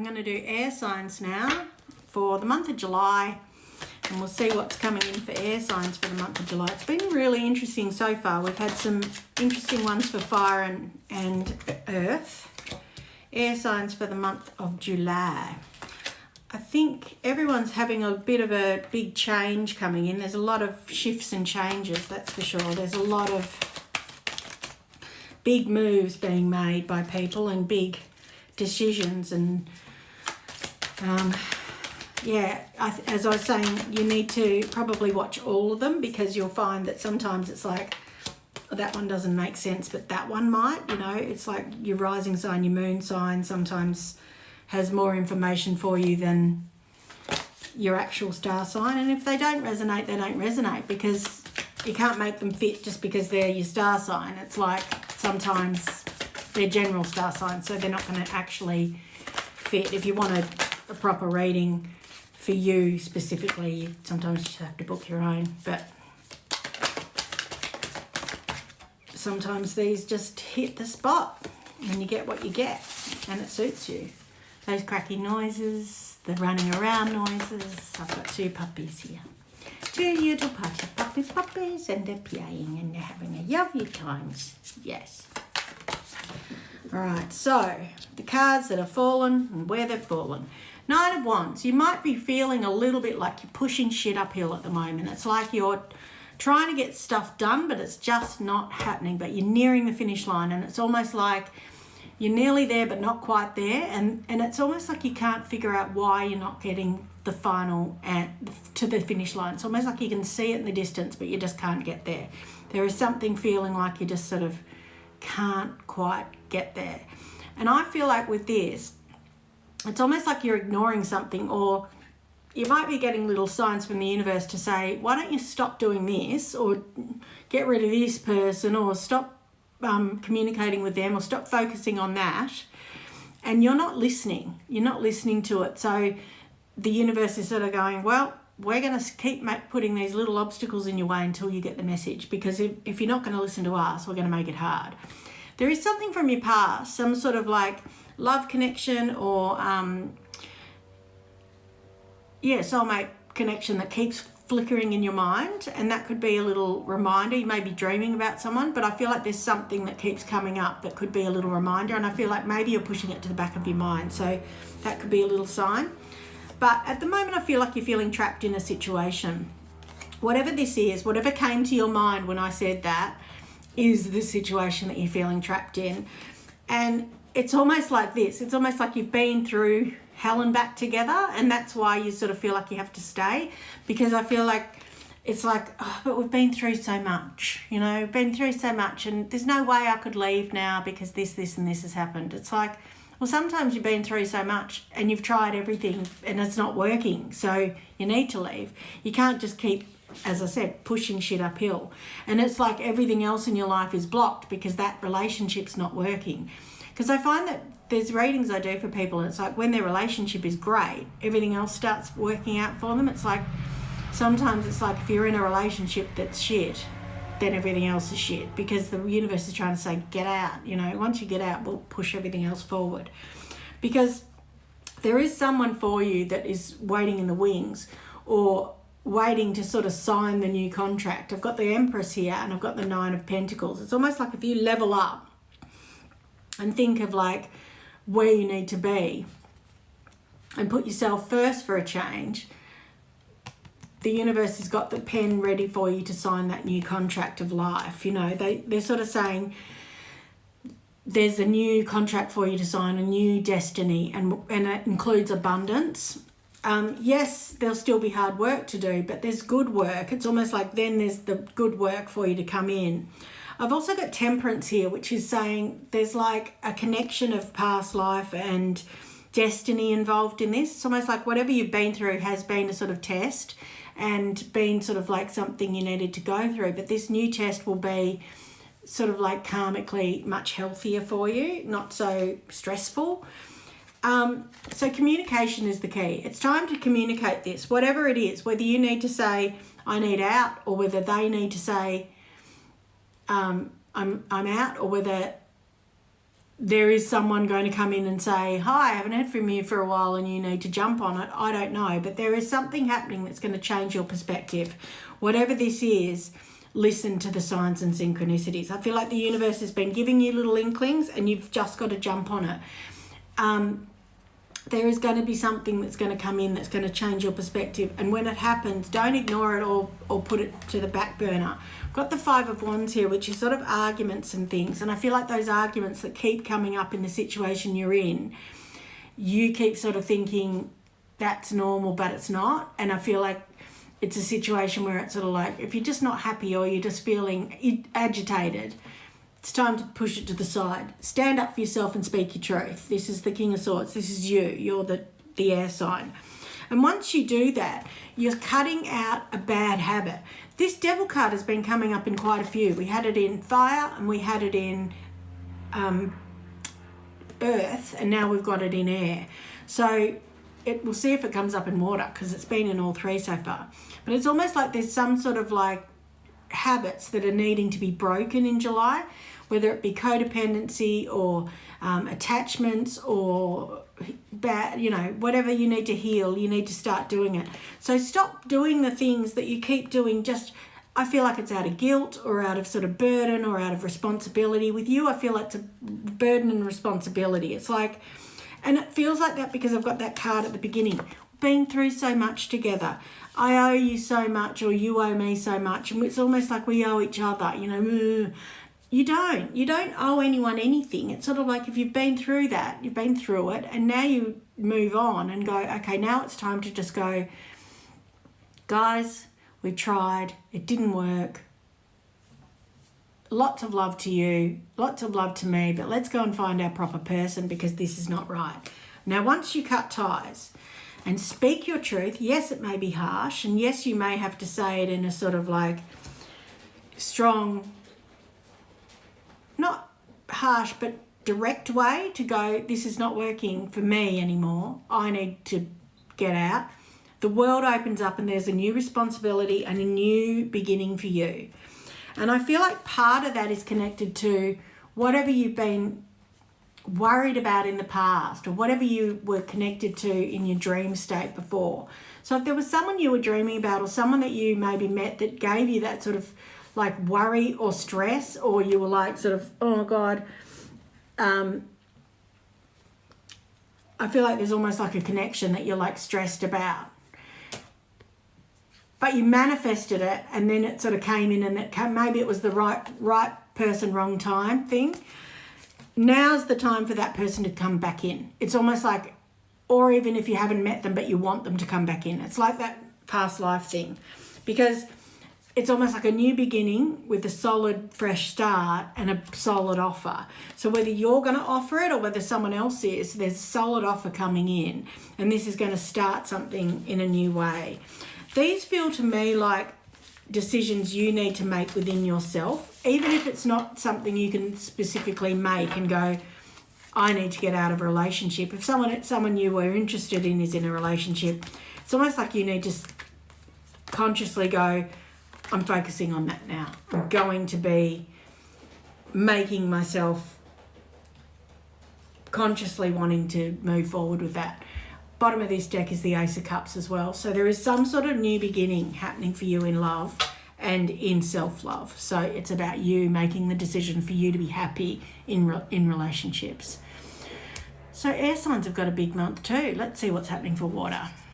I'm going to do air signs now for the month of July, and we'll see what's coming in for air signs for the month of July. It's been really interesting so far. We've had some interesting ones for fire and earth. Air signs for the month of July. I think everyone's having a bit of a big change coming in. There's a lot of shifts and changes, that's for sure. There's a lot of big moves being made by people and big decisions. And as I was saying, you need to probably watch all of them, because you'll find that sometimes it's like, that one doesn't make sense, but that one might, you know. It's like your rising sign, your moon sign sometimes has more information for you than your actual star sign. And if they don't resonate, they don't resonate, because you can't make them fit just because they're your star sign. It's like sometimes they're general star signs, so they're not going to actually fit. If you want a proper reading for you specifically, you sometimes just have to book your own. But sometimes these just hit the spot and you get what you get and it suits you. Those cracking noises, the running around noises. I've got two puppies here. Two little puppies, and they're playing and they're having a lovely time. Yes. All right, so the cards that have fallen and where they've fallen. Nine of Wands. You might be feeling a little bit like you're pushing shit uphill at the moment. It's like you're trying to get stuff done, but it's just not happening. But you're nearing the finish line, and it's almost like you're nearly there but not quite there, and it's almost like you can't figure out why you're not getting the final to the finish line. It's almost like you can see it in the distance, but you just can't get there. There is something feeling like you just sort of can't quite get there. And I feel like with this, it's almost like you're ignoring something, or you might be getting little signs from the universe to say, why don't you stop doing this, or get rid of this person, or stop communicating with them, or stop focusing on that. And you're not listening. You're not listening to it. So the universe is sort of going, well, we're going to keep putting these little obstacles in your way until you get the message, because if you're not going to listen to us, we're going to make it hard. There is something from your past, some sort of like love connection, or soulmate connection that keeps flickering in your mind, and that could be a little reminder. You may be dreaming about someone, but I feel like there's something that keeps coming up that could be a little reminder, and I feel like maybe you're pushing it to the back of your mind, so that could be a little sign. But at the moment, I feel like you're feeling trapped in a situation. Whatever this is, whatever came to your mind when I said that, is the situation that you're feeling trapped in. And it's almost like this. It's almost like you've been through hell and back together, and that's why you sort of feel like you have to stay, because I feel like it's like, oh, but we've been through so much, you know, been through so much, and there's no way I could leave now because this and this has happened. It's like, well, sometimes you've been through so much and you've tried everything and it's not working, so you need to leave. You can't just keep, as I said, pushing shit uphill. And it's like everything else in your life is blocked because that relationship's not working. Because I find that there's readings I do for people, and it's like when their relationship is great, everything else starts working out for them. It's like, sometimes it's like if you're in a relationship that's shit, then everything else is shit, because the universe is trying to say, get out, you know, once you get out, we'll push everything else forward. Because there is someone for you that is waiting in the wings, or waiting to sort of sign the new contract. I've got the Empress here, and I've got the Nine of Pentacles. It's almost like if you level up and think of like where you need to be and put yourself first for a change, the universe has got the pen ready for you to sign that new contract of life. You know, they're sort of saying there's a new contract for you to sign, a new destiny, and it includes abundance. Yes, there'll still be hard work to do, but there's good work. It's almost like then there's the good work for you to come in. I've also got Temperance here, which is saying there's like a connection of past life and destiny involved in this. It's almost like whatever you've been through has been a sort of test and been sort of like something you needed to go through. But this new test will be sort of like karmically much healthier for you, not so stressful. So communication is the key. It's time to communicate this, whatever it is, whether you need to say, I need out, or whether they need to say, I'm out, or whether there is someone going to come in and say, hi, I haven't heard from you for a while and you need to jump on it. I don't know. But there is something happening that's going to change your perspective. Whatever this is, listen to the signs and synchronicities. I feel like the universe has been giving you little inklings and you've just got to jump on it. There is going to be something that's going to come in that's going to change your perspective. And when it happens, don't ignore it or put it to the back burner. I've got the Five of Wands here, which is sort of arguments and things. And I feel like those arguments that keep coming up in the situation you're in, you keep sort of thinking that's normal, but it's not. And I feel like it's a situation where it's sort of like, if you're just not happy or you're just feeling agitated, it's time to push it to the side. Stand up for yourself and speak your truth. This is the King of Swords. This is you. You're the air sign. And once you do that, you're cutting out a bad habit. This Devil card has been coming up in quite a few. We had it in fire and we had it in earth, and now we've got it in air. So we'll see if it comes up in water, because it's been in all three so far. But it's almost like there's some sort of like habits that are needing to be broken in July, whether it be codependency or attachments or bad, whatever you need to heal, you need to start doing it. So stop doing the things that you keep doing. I feel like it's out of guilt or out of sort of burden or out of responsibility. With you, I feel like it's a burden and responsibility. It's like, and it feels like that because I've got that card at the beginning. Been through so much together. I owe you so much, or you owe me so much. And it's almost like we owe each other, You don't owe anyone anything. It's sort of like if you've been through that, you've been through it, and now you move on and go, okay, now it's time to just go, guys, we tried, it didn't work. Lots of love to you, lots of love to me, but let's go and find our proper person, because this is not right. Now, once you cut ties and speak your truth, yes, it may be harsh, and yes, you may have to say it in a sort of like strong, not harsh, but direct way to go, this is not working for me anymore. I need to get out. The world opens up and there's a new responsibility and a new beginning for you. And I feel like part of that is connected to whatever you've been worried about in the past, or whatever you were connected to in your dream state before. So if there was someone you were dreaming about, or someone that you maybe met that gave you that sort of like worry or stress, or you were like sort of, oh God, I feel like there's almost like a connection that you're like stressed about. But you manifested it, and then it sort of came in, and maybe it was the right person, wrong time thing. Now's the time for that person to come back in. It's almost like, or even if you haven't met them, but you want them to come back in. It's like that past life thing, because it's almost like a new beginning with a solid, fresh start and a solid offer. So whether you're going to offer it or whether someone else is, there's a solid offer coming in, and this is going to start something in a new way. These feel to me like decisions you need to make within yourself, even if it's not something you can specifically make and go, I need to get out of a relationship. If someone you were interested in is in a relationship, it's almost like you need to consciously go, I'm focusing on that now. I'm going to be making myself consciously wanting to move forward with that. Bottom of this deck is the Ace of Cups as well. So there is some sort of new beginning happening for you in love and in self-love. So it's about you making the decision for you to be happy in relationships. So air signs have got a big month too. Let's see what's happening for water.